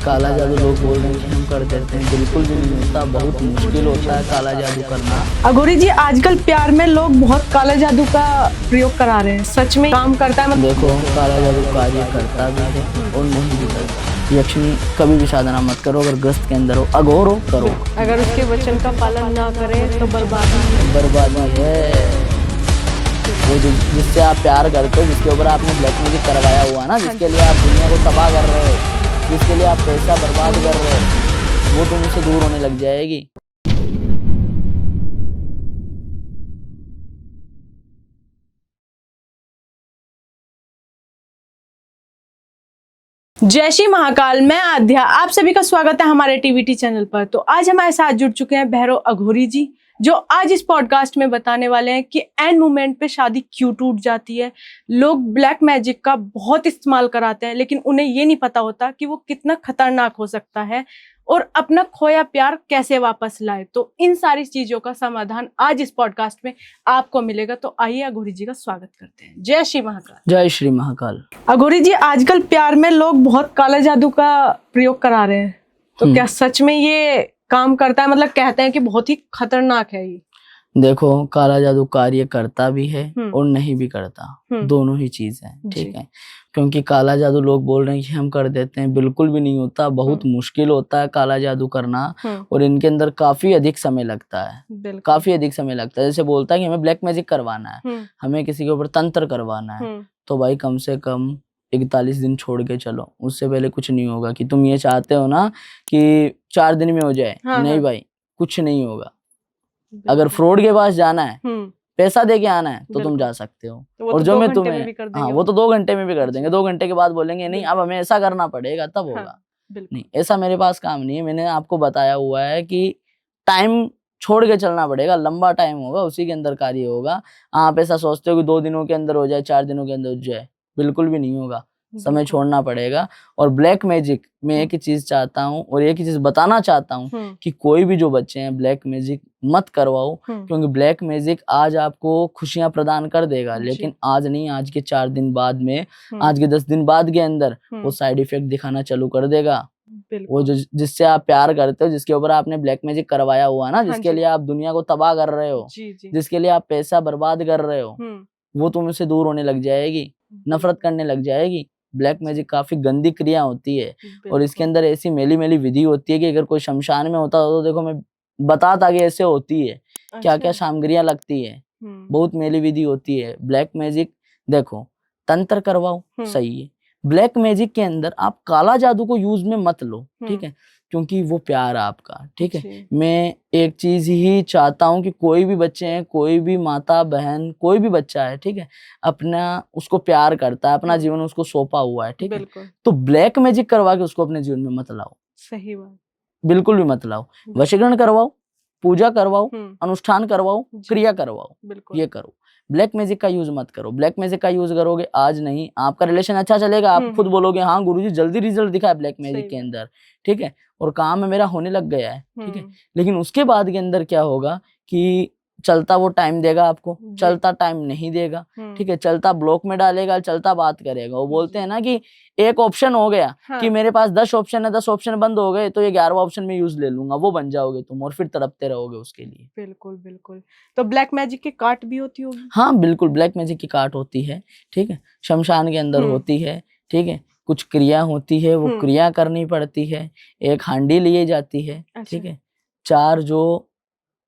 काला जादू लोग बोल रहे हैं कि हम कर देते हैं, बिल्कुल भी नहीं होता। बहुत मुश्किल होता है काला जादू करना। अघोरी जी, आजकल प्यार में लोग बहुत काला जादू का प्रयोग करा रहे हैं, सच में काम करता है? देखो, काला जादू कार्य करता भी है और नहीं भी करता। यक्षिणी कभी भी साधना मत करो, अगर ग्रस्त के अंदर हो, अघोर हो, करो। अगर उसके वचन का पालन ना करें तो बर्बादी है। वो जिससे आप प्यार करते हो, जिसके ऊपर आपने ब्लैक मैजिक करवाया हुआ ना, जिसके लिए आप दुनिया को तबाह कर रहे हो, जिसके लिए आप पैसा बर्बाद कर रहे हो, वो तुमसे दूर होने लग जाएगी। जय श्री महाकाल। मैं आध्या, आप सभी का स्वागत है हमारे टीवीटी चैनल पर। तो आज हमारे साथ जुड़ चुके हैं भैरव अघोरी जी, जो आज इस पॉडकास्ट में बताने वाले हैं कि एंड मोमेंट पे शादी क्यों टूट जाती है। लोग ब्लैक मैजिक का बहुत इस्तेमाल कराते हैं, लेकिन उन्हें ये नहीं पता होता कि वो कितना खतरनाक हो सकता है और अपना खोया प्यार कैसे वापस लाए। तो इन सारी चीजों का समाधान आज इस पॉडकास्ट में आपको मिलेगा। तो आइए अघोरी जी का स्वागत करते हैं। जय श्री महाकाल। जय श्री महाकाल। अघोरी जी, आजकल प्यार में लोग बहुत काला जादू का प्रयोग करा रहे हैं, तो क्या सच में ये काम करता है? मतलब कहते हैं कि बहुत ही खतरनाक है ये। देखो, काला जादू कार्य करता भी है और नहीं भी करता, दोनों ही चीज है, ठीक है। क्योंकि काला जादू लोग बोल रहे हैं कि हम कर देते हैं, बिल्कुल भी नहीं होता। बहुत मुश्किल होता है काला जादू करना और इनके अंदर काफी अधिक समय लगता है, काफी अधिक समय लगता है। जैसे बोलता है कि हमें ब्लैक मैजिक करवाना है, हमें किसी के ऊपर तंत्र करवाना है, तो भाई कम से कम 41 दिन छोड़ के चलो, उससे पहले कुछ नहीं होगा। कि तुम ये चाहते हो ना कि 4 दिन में हो जाए, नहीं भाई, कुछ नहीं होगा। अगर फ्रॉड के पास जाना है, पैसा दे के आना है, तो तुम जा सकते हो। तो और जो मैं तुम्हें, हाँ, वो तो 2 घंटे में भी कर देंगे। 2 घंटे के बाद बोलेंगे नहीं, अब हमें ऐसा करना पड़ेगा, तब होगा। नहीं, ऐसा मेरे पास काम नहीं है। मैंने आपको बताया हुआ है कि टाइम छोड़ के चलना पड़ेगा, लंबा टाइम होगा, उसी के अंदर कार्य होगा। आप ऐसा सोचते हो कि 2 दिनों के अंदर हो जाए, 4 दिनों के अंदर हो जाए, बिल्कुल भी नहीं होगा। समय छोड़ना पड़ेगा। और ब्लैक मैजिक में एक ही चीज चाहता हूँ और एक ही चीज बताना चाहता हूँ कि कोई भी जो बच्चे हैं, ब्लैक मैजिक मत करवाओ। क्योंकि ब्लैक मैजिक आज आपको खुशियां प्रदान कर देगा, लेकिन आज नहीं, आज के 4 दिन बाद में, आज के 10 दिन बाद के अंदर वो साइड इफेक्ट दिखाना चालू कर देगा। वो जो जिससे आप प्यार करते हो, जिसके ऊपर आपने ब्लैक मैजिक करवाया हुआ ना, जिसके लिए आप दुनिया को तबाह कर रहे हो, जिसके लिए आप पैसा बर्बाद कर रहे हो, वो तुमसे दूर होने लग जाएगी, नफरत करने लग जाएगी। ब्लैक मैजिक काफी गंदी क्रिया होती है और इसके अंदर ऐसी मेली मेली विधि होती है कि अगर कोई शमशान में होता तो देखो मैं बताता कि ऐसे होती है, क्या क्या सामग्रियां लगती है, बहुत मेली विधि होती है। ब्लैक मैजिक देखो, तंत्र करवाओ, सही है। ब्लैक मैजिक के अंदर आप काला जादू को यूज में मत लो, ठीक है, क्योंकि वो प्यार आपका, ठीक है। मैं एक चीज ही चाहता हूँ कि कोई भी बच्चे हैं, कोई भी माता बहन, कोई भी बच्चा है, ठीक है, अपना उसको प्यार करता है, अपना जीवन उसको सौंपा हुआ है, ठीक है, तो ब्लैक मैजिक करवा के उसको अपने जीवन में मत लाओ। सही बात, बिल्कुल भी मत लाओ। वशीकरण करवाओ, पूजा करवाओ, अनुष्ठान करवाओ, क्रिया करवाओ, ये करो। ब्लैक मैजिक का यूज मत करो। ब्लैक मैजिक का यूज करोगे, आज नहीं, आपका रिलेशन अच्छा चलेगा, आप खुद बोलोगे हाँ गुरुजी जल्दी रिजल्ट दिखा है ब्लैक मैजिक के अंदर, ठीक है, और काम मेरा होने लग गया है, ठीक है। लेकिन उसके बाद के अंदर क्या होगा कि चलता वो टाइम देगा आपको, चलता टाइम नहीं देगा, ठीक है, चलता ब्लॉक में डालेगा, चलता बात करेगा। वो बोलते हैं ना कि एक ऑप्शन हो गया कि मेरे पास 10 ऑप्शन है, 10 ऑप्शन बंद हो गए, तो ये 11वां ऑप्शन में यूज ले लूंगा, वो बन जाओगे तुम और फिर तड़पते रहोगे उसके लिए। बिल्कुल बिल्कुल। तो ब्लैक मैजिक की काट भी होती होगी? हाँ बिल्कुल, ब्लैक मैजिक की काट होती है, ठीक है, शमशान के अंदर होती है, ठीक है, कुछ क्रिया होती है, वो क्रिया करनी पड़ती है। एक हांडी लिए जाती है, ठीक है, 4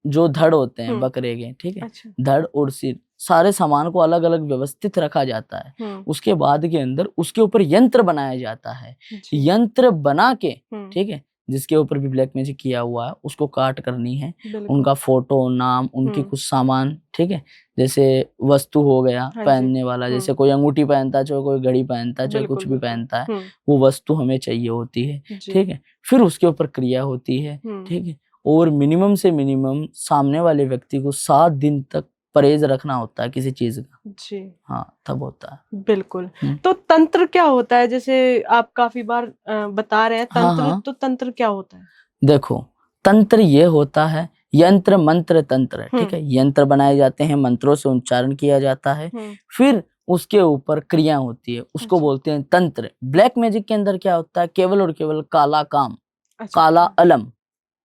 जो धड़ होते हैं बकरे के, ठीक है, धड़ और सिर, सारे सामान को अलग अलग व्यवस्थित रखा जाता है। उसके बाद के अंदर उसके ऊपर यंत्र बनाया जाता है। यंत्र बना के, ठीक है, जिसके ऊपर भी ब्लैक मैजिक किया हुआ है, उसको काट करनी है। उनका फोटो, नाम, उनकी कुछ सामान, ठीक है, जैसे वस्तु हो गया पहनने वाला, जैसे कोई अंगूठी पहनता है, चाहे कोई घड़ी पहनता है, चाहे कुछ भी पहनता है, वो वस्तु हमें चाहिए होती है, ठीक है। फिर उसके ऊपर क्रिया होती है, ठीक है, और मिनिमम से मिनिमम सामने वाले व्यक्ति को 7 दिन तक परहेज रखना होता है किसी चीज का जी। हाँ, तब होता है। बिल्कुल। तो तंत्र क्या होता है? जैसे आप काफी बार बता रहे हैं तंत्र, हाँ। तो तंत्र क्या होता है? देखो, तंत्र ये होता है यंत्र मंत्र तंत्र, ठीक है, यंत्र बनाए जाते हैं, मंत्रों से उच्चारण किया जाता है, फिर उसके ऊपर क्रिया होती है, उसको अच्छा। बोलते हैं तंत्र। ब्लैक मैजिक के अंदर क्या होता है, केवल और केवल काला काम, अच्छा काला अच्छा अलम,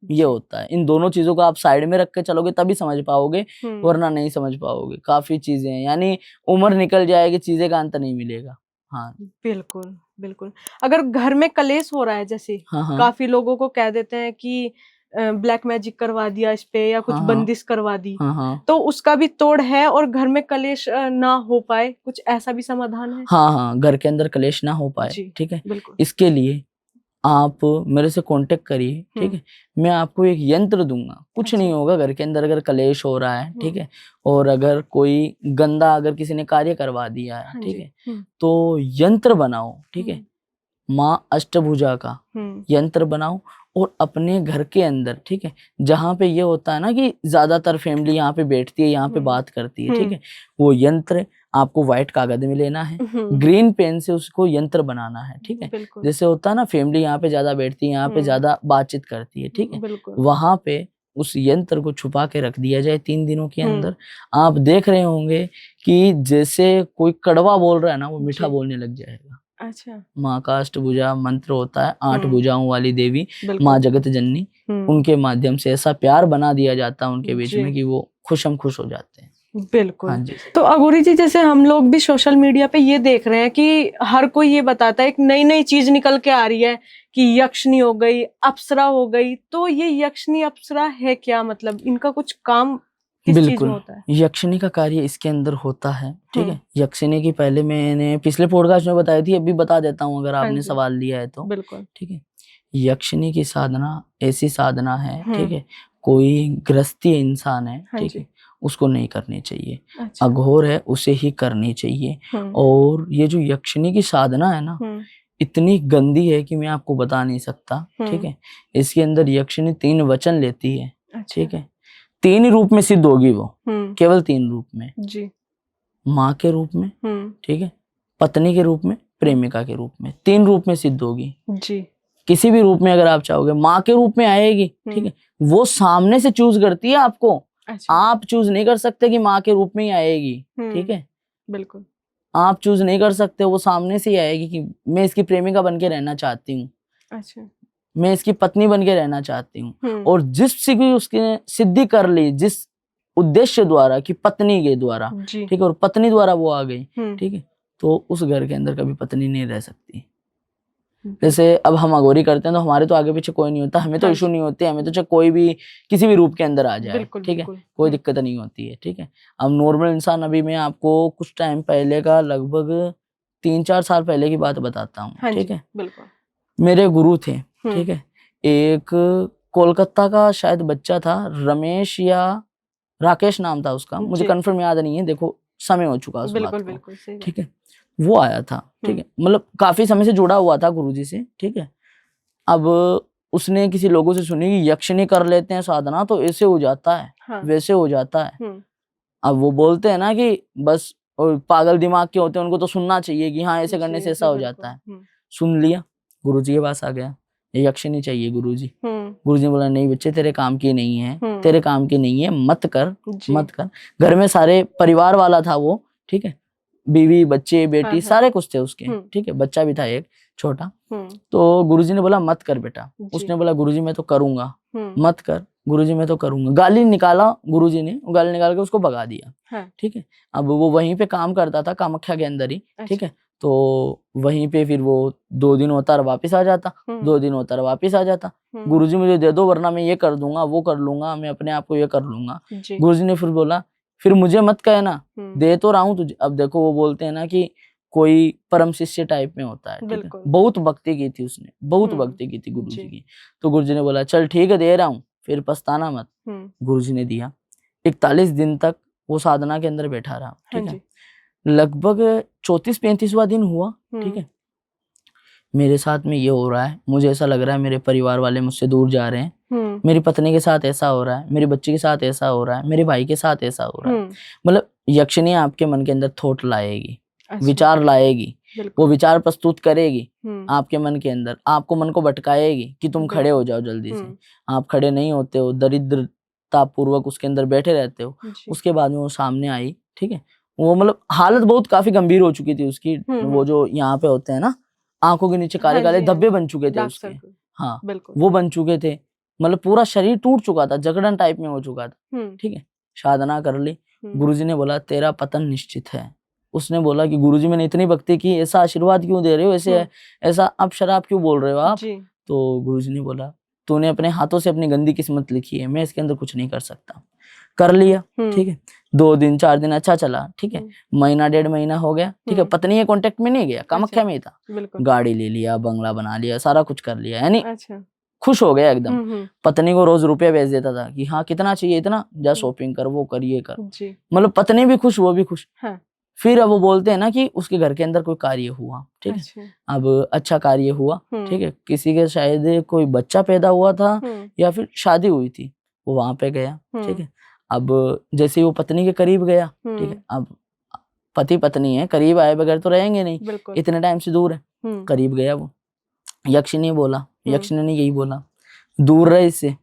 ये जी होता है। इन दोनों चीजों को आप साइड में रख के चलोगे तभी समझ पाओगे, हम्म वरना नहीं समझ पाओगे। काफी चीजें हैं, यानी उम्र निकल जाएगी, चीजें का अंत नहीं मिलेगा। हाँ बिल्कुल बिल्कुल। अगर घर में कलेश हो रहा है जैसे हाँ हाँ काफी लोगों को कह देते हैं कि ब्लैक मैजिक करवा दिया इस पे या कुछ हाँ हाँ बंदिश करवा दी, हाँ हाँ तो उसका भी तोड़ है और घर में कलेश ना हो पाए, कुछ ऐसा भी समाधान है? हाँ हाँ, घर के अंदर कलेश ना हो पाए, जी ठीक है, बिल्कुल। इसके लिए आप मेरे से कांटेक्ट करिए, ठीक है। मैं आपको एक यंत्र दूंगा, कुछ नहीं अच्छा होगा। घर के अंदर अगर कलेश हो रहा है, ठीक हम्म है, और अगर कोई गंदा अगर किसी ने कार्य करवा दिया है, हाँ ठीक जी है, तो यंत्र बनाओ, ठीक है, माँ अष्टभुजा का यंत्र बनाओ और अपने घर के अंदर, ठीक है, जहाँ पे ये होता है ना कि ज्यादातर फैमिली यहाँ पे बैठती है, यहाँ पे बात करती है, ठीक है, वो यंत्र आपको व्हाइट कागज में लेना है, ग्रीन पेन से उसको यंत्र बनाना है, ठीक है। बिल्कुल जैसे होता है ना फैमिली यहाँ पे ज्यादा बैठती है, यहाँ पे ज्यादा बातचीत करती है, ठीक है, बिल्कुल वहां पे उस यंत्र को छुपा के रख दिया जाए 3 दिनों के अंदर। आप देख रहे होंगे कि जैसे कोई कड़वा बोल रहा है ना, वो मीठा जी बोलने लग जाएगा। अच्छा माँ का अष्टभुजा मंत्र होता है, 8 भुजाओं वाली देवी माँ बिल्कुल जगत जननी, हम्म उनके माध्यम से ऐसा प्यार बना दिया जाता है उनके बीच जी में कि वो खुशम खुश हो जाते हैं। बिल्कुल। हाँ जी। तो अघोरी जी, जैसे हम लोग भी सोशल मीडिया पे ये देख रहे हैं कि हर कोई ये बताता है, एक नई नई चीज निकल के आ रही है कि यक्षनी हो गई, अप्सरा हो गई, तो ये यक्षनी अप्सरा है क्या, मतलब इनका कुछ काम किस चीज में बिल्कुल, होता है? यक्षिणी का कार्य इसके अंदर होता है, ठीक है। यक्षिणी की पहले मैंने पिछले पॉडकास्ट में बताई थी, अभी बता देता हूँ अगर हाँ आपने जी सवाल लिया है तो, बिल्कुल ठीक है। यक्षिणी की साधना ऐसी साधना है, ठीक है, कोई गृहस्थी इंसान है, हाँ ठीक जी है, उसको नहीं करनी चाहिए। अच्छा अघोर है उसे ही करनी चाहिए। हम्म और ये जो यक्षिणी की साधना है ना, इतनी गंदी है कि मैं आपको बता नहीं सकता, ठीक है। इसके अंदर यक्षिणी 3 वचन लेती है, अच्छा ठीक है, 3 ही रूप में सिद्ध होगी वो, हम्म केवल 3 रूप में, जी माँ के रूप में, ठीक है, पत्नी के रूप में, प्रेमिका के रूप में, 3 रूप में सिद्ध होगी। जी किसी भी रूप में अगर आप चाहोगे, माँ के रूप में आएगी, ठीक है, वो सामने से चूज करती है आपको, अच्छा आप चूज नहीं कर सकते कि माँ के रूप में ही आएगी, ठीक है, बिल्कुल आप चूज नहीं कर सकते, वो सामने से ही आएगी कि मैं इसकी प्रेमिका बन के रहना चाहती हूँ, अच्छा मैं इसकी पत्नी बन के रहना चाहती हूँ। और जिस भी उसकी सिद्धि कर ली, जिस उद्देश्य द्वारा कि पत्नी के द्वारा, जी ठीक है, और पत्नी द्वारा वो आ गई, ठीक है, तो उस घर के अंदर कभी पत्नी नहीं रह सकती। जैसे अब हम अघोरी करते हैं तो हमारे तो आगे पीछे कोई नहीं होता, हमें तो हाँ इशू जी नहीं होते, हमें तो चाहे कोई भी किसी भी रूप के अंदर आ जाए, बिल्कुल ठीक है, बिल्कुल कोई दिक्कत नहीं होती है, ठीक है। अब नॉर्मल इंसान, अभी मैं आपको कुछ टाइम पहले का लगभग 3-4 साल पहले की बात बताता हूँ, हाँ ठीक जी है। बिल्कुल मेरे गुरु थे, ठीक है, एक कोलकाता का शायद बच्चा था, रमेश या राकेश नाम था उसका, मुझे जी कंफर्म याद नहीं है, देखो समय हो चुका उस बात बिल्कुल को, बिल्कुल सही बात ठीक है। वो आया था, ठीक है, मतलब काफी समय से जुड़ा हुआ था गुरुजी से, ठीक है। अब उसने किसी लोगों से सुनी कि यक्षिणी कर लेते हैं साधना तो ऐसे हो जाता है, हाँ वैसे हो जाता है। हम्म अब वो बोलते हैं ना कि बस और पागल दिमाग के होते हैं, उनको तो सुनना चाहिए कि हाँ ऐसे करने जी से ऐसा जी हो बिल्कुल जाता है। सुन लिया, गुरुजी के पास आ गया, ये यक्षिणी चाहिए गुरुजी। गुरुजी ने बोला नहीं बच्चे तेरे काम की नहीं है, तेरे काम की नहीं है, मत कर, जी मत कर। घर में सारे परिवार वाला था वो, ठीक है, बीवी बच्चे बेटी हाँ, सारे कुछ थे उसके, हम्म। ठीक है, बच्चा भी था एक छोटा। हम्म तो गुरुजी ने बोला मत कर बेटा, जी उसने बोला गुरुजी मैं तो करूंगा, हम्म मत कर गुरुजी मैं तो करूंगा। गाली निकाला गुरुजी ने, गाली निकाल के उसको भगा दिया, हाँ ठीक है। अब वो वहीं पे काम करता था कामाख्या के अंदर ही, ठीक अच्छा है, तो वहीं पे फिर वो 2 दिन होता और वापिस आ जाता, 2 दिन होता और वापिस आ जाता। गुरुजी मुझे दे दो वरना मैं ये कर दूंगा, वो कर लूंगा, मैं अपने आप को ये कर लूंगा। जी गुरुजी ने फिर बोला फिर मुझे मत कहना, हम्म दे तो रहा हूँ तुझे। अब देखो वो बोलते हैं ना कि कोई परम शिष्य टाइप में होता है, ठीक है, बिल्कुल बहुत भक्ति की थी उसने, बहुत हम्म, भक्ति की थी गुरुजी जी की। तो गुरुजी ने बोला चल ठीक है दे रहा हूँ, फिर पछताना मत। हम्म गुरुजी ने दिया, 41 दिन तक वो साधना के अंदर बैठा रहा, हाँ ठीक है। जी लगभग 34-35वां दिन हुआ, ठीक हम्म है, मेरे साथ में ये हो रहा है, मुझे ऐसा लग रहा है मेरे परिवार वाले मुझसे दूर जा रहे हैं, हम्म मेरी पत्नी के साथ ऐसा हो रहा है, मेरे बच्चे के साथ ऐसा हो रहा है, मेरे भाई के साथ ऐसा हो रहा है। मतलब यक्षिणी आपके मन के अंदर थॉट लाएगी, अच्छा विचार लाएगी, वो बिल्कुल विचार प्रस्तुत करेगी हम्म आपके मन के अंदर, आपको मन को भटकाएगी कि तुम खड़े हो जाओ जल्दी से। आप खड़े नहीं होते हो, दरिद्रता पूर्वक उसके अंदर बैठे रहते हो। जी उसके बाद में वो सामने आई, ठीक है, वो मतलब हालत बहुत काफी गंभीर हो चुकी थी उसकी। वो जो यहाँ पे होते हैं ना, आंखों के नीचे काले काले धब्बे बन चुके थे उसके। हाँ, वो बन चुके थे, मतलब पूरा शरीर टूट चुका था, जकड़न टाइप में हो चुका था। ठीक है, साधना कर ली। गुरुजी ने बोला तेरा पतन निश्चित है। उसने बोला कि गुरुजी मैंने इतनी भक्ति की, ऐसा आशीर्वाद क्यों दे रहे हो, ऐसे ऐसा अब शराब क्यों बोल रहे हो आप? तो गुरुजी ने बोला तूने अपने हाथों से अपनी गंदी किस्मत लिखी है, मैं इसके अंदर कुछ नहीं कर सकता। कर लिया, ठीक है। 2 दिन 4 दिन अच्छा चला, ठीक है। महीना 1.5 महीना हो गया, ठीक है। पत्नी के कांटेक्ट में नहीं गया, कामाख्या में ही था। गाड़ी ले लिया, बंगला बना लिया, सारा कुछ कर लिया, यानी खुश हो गया एकदम। पत्नी को रोज रुपया भेज देता था कि हाँ कितना चाहिए, इतना जा शॉपिंग कर, वो कर, ये कर। मतलब पत्नी भी खुश, वो भी खुश। फिर अब वो बोलते हैं ना कि उसके घर के अंदर कोई कार्य हुआ, ठीक है। अब अच्छा कार्य हुआ, ठीक है। किसी के शायद कोई बच्चा पैदा हुआ था या फिर शादी हुई थी, वो वहां पे गया, ठीक है। अब जैसे वो पत्नी के करीब गया, ठीक है। अब पति पत्नी है, करीब आए बगैर तो रहेंगे नहीं, इतने टाइम से दूर है। करीब गया वो, यक्षिणी बोला, यक्षिणी ने यही बोला दूर रहे इससे,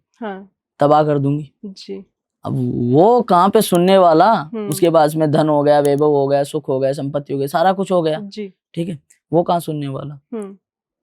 तबाह कर दूंगी जी। अब वो कहाँ पे सुनने वाला, उसके पास में धन हो गया, वैभव हो गया, सुख हो गया, संपत्ति हो गई, सारा कुछ हो गया जी, ठीक है। वो कहाँ सुनने वाला।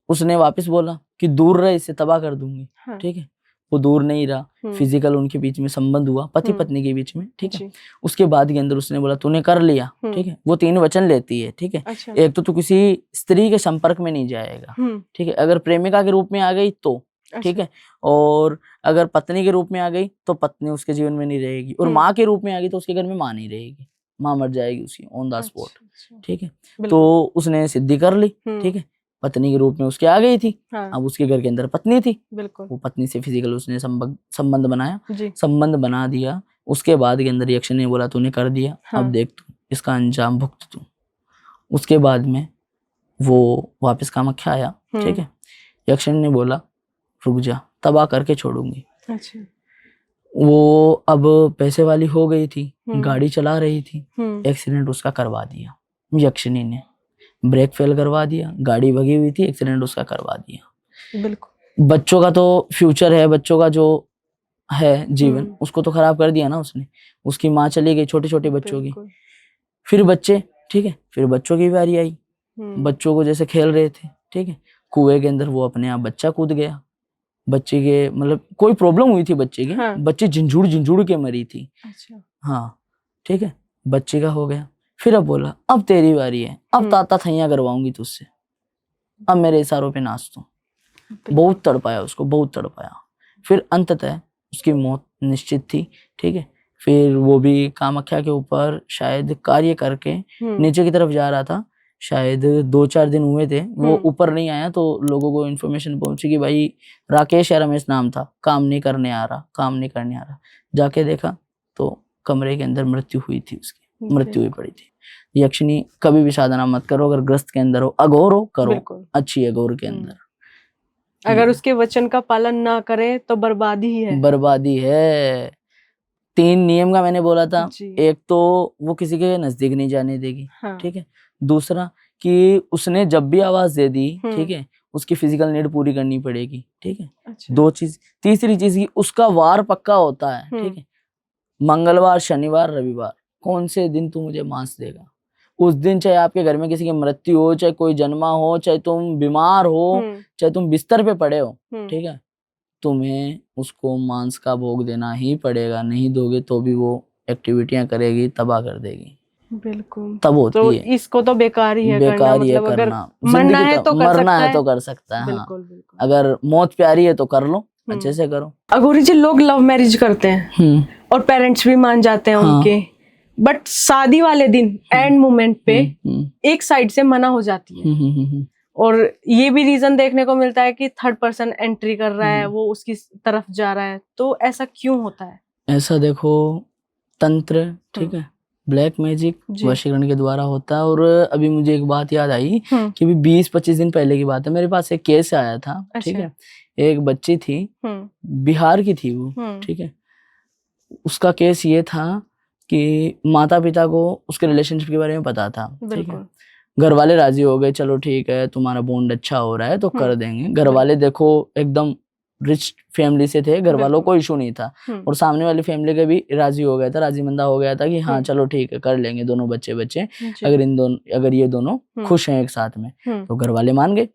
उसने वापस बोला कि दूर रहे इससे, तबाह कर दूंगी, ठीक है। वो दूर नहीं रहा, फिजिकल उनके बीच में संबंध हुआ, पति पत्नी के बीच में, ठीक है। उसके बाद के अंदर उसने बोला तूने कर लिया, ठीक है। वो 3 वचन लेती है, ठीक है। अच्छा। एक तो तू किसी स्त्री के संपर्क में नहीं जाएगा, ठीक है। अगर प्रेमिका के रूप में आ गई तो, ठीक है। और अगर पत्नी के रूप में आ गई तो पत्नी उसके जीवन में नहीं रहेगी, और माँ के रूप में आ गई तो उसके घर में माँ नहीं रहेगी, माँ मर जाएगी उसकी ऑन द स्पॉट, ठीक है। तो उसने सिद्धि कर ली, ठीक है। पत्नी के रूप में उसके आ गई थी। अब उसके घर के अंदर पत्नी थी, वो पत्नी से फिजिकल उसने संबंध बनाया, संबंध बना दिया। उसके बाद के अंदर यक्ष ने बोला तूने कर दिया, अब देख तू इसका अंजाम भुगत तू। उसके बाद में वो वापस कामाख्या आया, ठीक है। यक्ष ने बोला रुक जा, तबाह करके छोड़ूंगी। अच्छा। वो अब पैसे वाली हो गई थी, गाड़ी चला रही थी, एक्सीडेंट उसका करवा दिया यक्षिणी ने, ब्रेक फेल करवा दिया, गाड़ी भगी हुई थी, एक्सीडेंट उसका करवा दिया। बिल्कुल। बच्चों का तो फ्यूचर है, बच्चों का जो है जीवन, उसको तो खराब कर दिया ना उसने। उसकी माँ चली गई, छोटे छोटे बच्चों की। फिर बच्चे, ठीक है। फिर बच्चों की बारी आई, बच्चों को जैसे खेल रहे थे, ठीक है। कुएं के अंदर वो अपने आप बच्चा कूद गया। बच्चे के मतलब कोई प्रॉब्लम हुई थी बच्चे की, बच्चे झिंझुड़ के मरी थी। अच्छा। हाँ, ठीक है। बच्चे का हो गया। फिर अब बोला अब तेरी बारी है, अब ताता थैया करवाऊंगी तुझसे, अब मेरे इशारों पे नाच तू। बहुत तड़पाया उसको, बहुत तड़पाया। फिर अंततः उसकी मौत निश्चित थी, ठीक है। फिर वो भी कामाख्या के ऊपर शायद कार्य करके नीचे की तरफ जा रहा था, शायद 2-4 दिन हुए थे, वो ऊपर नहीं आया तो लोगों को इन्फॉर्मेशन पहुंची कि भाई राकेश या रमेश नाम था, काम नहीं करने आ रहा। जाके देखा तो कमरे के अंदर मृत्यु हुई थी, उसकी मृत्यु हुई पड़ी थी। यक्षिणी कभी भी साधना मत करो, अगर ग्रस्त के अंदर हो, अघोर हो करो, अच्छी अघोर के अंदर। अगर उसके वचन का पालन ना करे तो बर्बादी है, बर्बादी है। 3 नियम का मैंने बोला था, एक तो वो किसी के नजदीक नहीं जाने देगी, ठीक है। दूसरा कि उसने जब भी आवाज दे दी, ठीक है, उसकी फिजिकल नीड पूरी करनी पड़ेगी, ठीक है। अच्छा। 2 चीज। तीसरी चीज की उसका वार पक्का होता है, ठीक है। मंगलवार, शनिवार, रविवार, कौन से दिन तू मुझे मांस देगा, उस दिन चाहे आपके घर में किसी की मृत्यु हो, चाहे कोई जन्मा हो, चाहे तुम बीमार हो, चाहे तुम बिस्तर पे पड़े हो, ठीक है, तुम्हें उसको मांस का भोग देना ही पड़ेगा। नहीं दोगे तो भी वो एक्टिविटियां करेगी, तबाह कर देगी। बिल्कुल। तब होती तो है। इसको तो बेकार ही है करना, मतलब अगर मरना है तो कर सकता है। बिल्कुल, हाँ। बिल्कुल। अगर मौत प्यारी है तो कर लो, अच्छे से करो। अघोरी जी, लोग लव मैरिज करते हैं और पेरेंट्स भी मान जाते हैं उनके, बट शादी वाले दिन एंड मोमेंट पे एक साइड से मना हो जाती है, और ये भी रीजन देखने को मिलता है कि 3rd पर्सन एंट्री कर रहा है, वो उसकी तरफ जा रहा है। तो ऐसा क्यों होता है? ऐसा देखो, तंत्र, ठीक है, ब्लैक मैजिक वशीकरण के द्वारा होता है। और अभी मुझे एक बात याद आई कि 20-25 दिन पहले की बात है, मेरे पास एक केस आया था, ठीक है। एक बच्ची थी, बिहार की थी वो, ठीक है। उसका केस ये था कि माता पिता को उसके रिलेशनशिप के बारे में पता था, ठीक है। घर वाले राजी हो गए, चलो ठीक है, तुम्हारा बॉन्ड अच्छा हो रहा है तो कर देंगे। घर वाले देखो एकदम रिच फैमिली से थे, घर वालों बिल्कुल। को इशू नहीं था और सामने वाली फैमिली के भी राजी हो गया था, राजीमंदा हो गया था कि हाँ चलो ठीक है कर लेंगे दोनों बच्चे जी। अगर ये दोनों खुश हैं एक साथ में। तो घर वाले मान गए,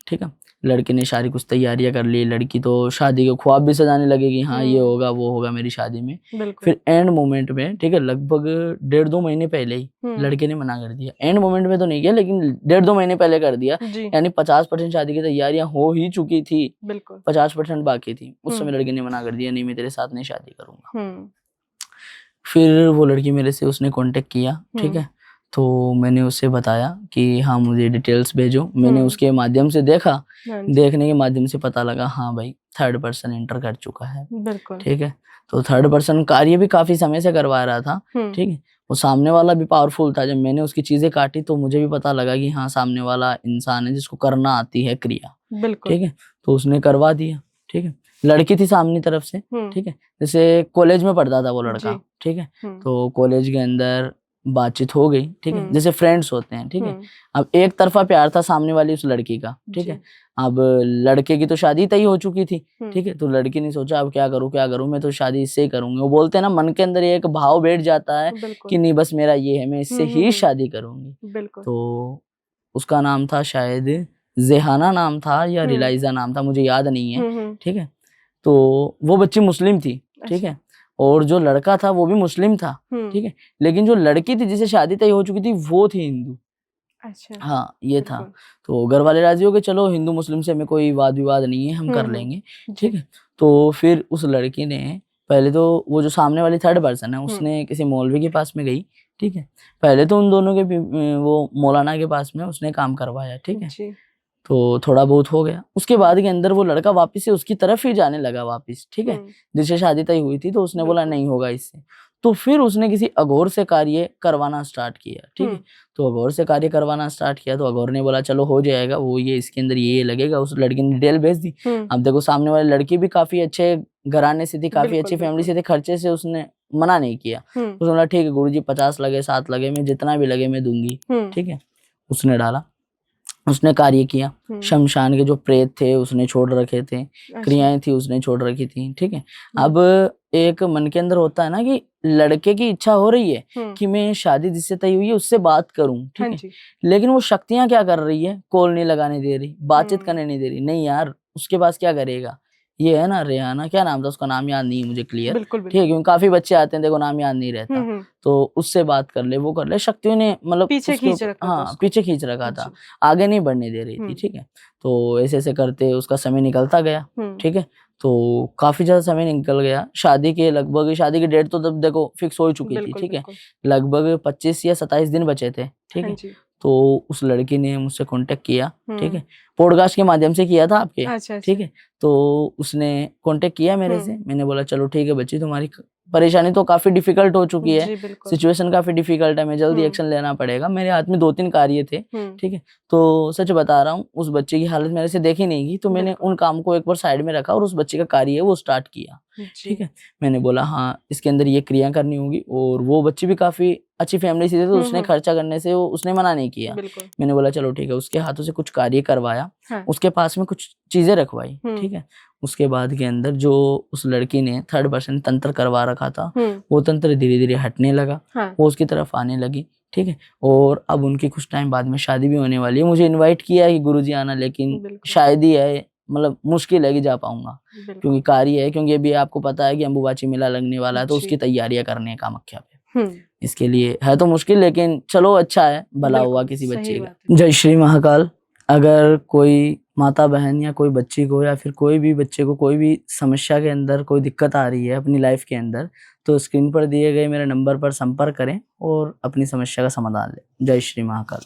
ठीक है। लड़के ने सारी कुछ तैयारियां कर ली, लड़की तो शादी के ख्वाब भी सजाने लगे कि हाँ ये होगा वो होगा मेरी शादी में। बिल्कुल। फिर एंड मोमेंट में, ठीक है, लगभग 1.5-2 महीने पहले ही लड़के ने मना कर दिया। एंड मोमेंट में तो नहीं किया लेकिन 1.5-2 महीने पहले कर दिया, जी। यानी 50% शादी की तैयारियां हो ही चुकी थी, बिल्कुल। 50% बाकी थी। उस समय लड़के ने मना कर दिया, नहीं मैं तेरे साथ नहीं शादी करूंगा। फिर फिर वो लड़की मेरे से उसने कांटेक्ट किया, ठीक है। तो मैंने उससे बताया कि हाँ मुझे डिटेल्स भेजो। मैंने उसके माध्यम से देखा, देखने के माध्यम से पता लगा हाँ भाई थर्ड पर्सन एंटर कर चुका है, बिल्कुल। ठीक है। तो थर्ड पर्सन कार्य भी काफी समय से करवा रहा था, ठीक है। वो सामने वाला भी पावरफुल था। जब मैंने उसकी चीजें काटी तो मुझे भी पता लगा कि हाँ सामने वाला इंसान है जिसको करना आती है क्रिया, ठीक है। तो उसने करवा दिया, ठीक है। लड़की थी सामने तरफ से, ठीक है। जैसे कॉलेज में पढ़ता था वो लड़का, ठीक है। तो कॉलेज के अंदर बातचीत हो गई, ठीक है, जैसे फ्रेंड्स होते हैं, ठीक है। अब एक तरफा प्यार था सामने वाली उस लड़की का, ठीक है। अब लड़के की तो शादी तय हो चुकी थी, ठीक है। तो लड़की ने सोचा अब क्या करूं, मैं तो शादी इससे ही करूंगी। वो बोलते हैं ना मन के अंदर एक भाव बैठ जाता है कि नहीं बस मेरा ये है, मैं इससे ही शादी करूंगी। तो उसका नाम था शायद जेहाना नाम था या रिलाइजा नाम था, मुझे याद नहीं है, ठीक है। तो वो बच्ची मुस्लिम थी, ठीक है। और जो लड़का था वो भी मुस्लिम था, ठीक है। लेकिन जो लड़की थी जिसे शादी तय हो चुकी थी वो थी हिंदू। अच्छा। हाँ ये था। तो घर वाले राजी हो गए, चलो हिंदू मुस्लिम से हमें कोई वाद विवाद नहीं है, हम कर लेंगे, ठीक है। तो फिर उस लड़की ने पहले तो वो जो सामने वाली थर्ड पर्सन है उसने किसी मौलवी के पास में गई, ठीक है। पहले तो उन दोनों के वो मौलाना के पास में उसने काम करवाया, ठीक है। तो थोड़ा बहुत हो गया। उसके बाद के अंदर वो लड़का वापस से उसकी तरफ ही जाने लगा वापस, ठीक है। जिससे शादी तय हुई थी तो उसने बोला नहीं होगा इससे। तो फिर उसने किसी अघोर से कार्य करवाना स्टार्ट किया, ठीक है। तो अघोर से कार्य करवाना स्टार्ट किया तो अघोर ने बोला चलो हो जाएगा, वो ये इसके अंदर ये लगेगा। उस लड़की ने डिटेल भेज दी। अब देखो सामने वाली लड़की भी काफी अच्छे घराने से थी, काफी अच्छी फैमिली से थी, खर्चे से उसने मना नहीं किया। उसने बोला ठीक है गुरुजी 50 लगे 7 लगे मैं जितना भी लगे मैं दूंगी, ठीक है। उसने डाला, उसने कार्य किया। शमशान के जो प्रेत थे उसने छोड़ रखे थे, क्रियाएं थी उसने छोड़ रखी थी, ठीक है। अब एक मन के अंदर होता है ना कि लड़के की इच्छा हो रही है कि मैं शादी जिससे तय हुई है उससे बात करूं, ठीक है। लेकिन वो शक्तियां क्या कर रही है, कॉल नहीं लगाने दे रही, बातचीत करने नहीं दे रही। नहीं यार उसके पास क्या करेगा, ये है ना रेहाना, क्या नाम था उसका, नाम याद नहीं मुझे क्लियर, ठीक है। क्योंकि काफी बच्चे आते हैं देखो नाम याद नहीं रहता। तो उससे बात कर ले, वो कर ले। शक्तियों ने मतलब पीछे खींच रखा था, हाँ पीछे खींच रखा था, आगे नहीं बढ़ने दे रही थी, ठीक है। तो ऐसे ऐसे करते उसका समय निकलता गया, ठीक है। तो काफी ज्यादा समय निकल गया। शादी की डेट तो तब देखो फिक्स हो चुकी थी, ठीक है। लगभग 25 या 27 दिन बचे थे, ठीक है। तो उस लड़की ने मुझसे कांटेक्ट किया, ठीक है। पॉडकास्ट के माध्यम से किया था आपके, ठीक है। तो उसने कांटेक्ट किया मेरे से। मैंने बोला चलो ठीक है बच्ची तुम्हारी परेशानी तो काफी डिफिकल्ट हो चुकी है, सिचुएशन काफी डिफिकल्ट है, मैं जल्दी एक्शन लेना पड़ेगा। मेरे हाथ में 2-3 कार्य थे, ठीक है। तो सच बता रहा हूँ उस बच्चे की हालत मेरे से देखी नहीं गई, तो मैंने उन काम को एक बार साइड में रखा और उस बच्चे का कार्य है वो स्टार्ट किया, ठीक है। मैंने बोला हाँ इसके अंदर ये क्रिया करनी होगी। और वो बच्ची भी काफी अच्छी फैमिली से थी तो उसने खर्चा करने से उसने मना नहीं किया। मैंने बोला चलो ठीक है, उसके हाथों से कुछ कार्य करवाया, उसके पास में कुछ चीजें रखवाई, ठीक है। उसके बाद के अंदर जो उस लड़की ने थर्ड पर्सन तंत्र करवा रखा था वो तंत्र धीरे धीरे हटने लगा, वो उसकी तरफ आने लगी, ठीक है। और अब उनकी कुछ टाइम बाद में शादी भी होने वाली है। मुझे इनवाइट किया है कि गुरुजी आना, लेकिन शायद ही है, मतलब मुश्किल है कि जा पाऊंगा क्योंकि कार्य है, क्योंकि अभी आपको पता है कि अंबुबाची मेला लगने वाला है तो उसकी तैयारियां करनी है कामाख्या पे। इसके लिए है तो मुश्किल, लेकिन चलो अच्छा है, भला हुआ किसी बच्चे का। जय श्री महाकाल। अगर कोई माता बहन या कोई बच्ची को या फिर कोई भी बच्चे को कोई भी समस्या के अंदर कोई दिक्कत आ रही है अपनी लाइफ के अंदर, तो स्क्रीन पर दिए गए मेरे नंबर पर संपर्क करें और अपनी समस्या का समाधान लें। जय श्री महाकाल।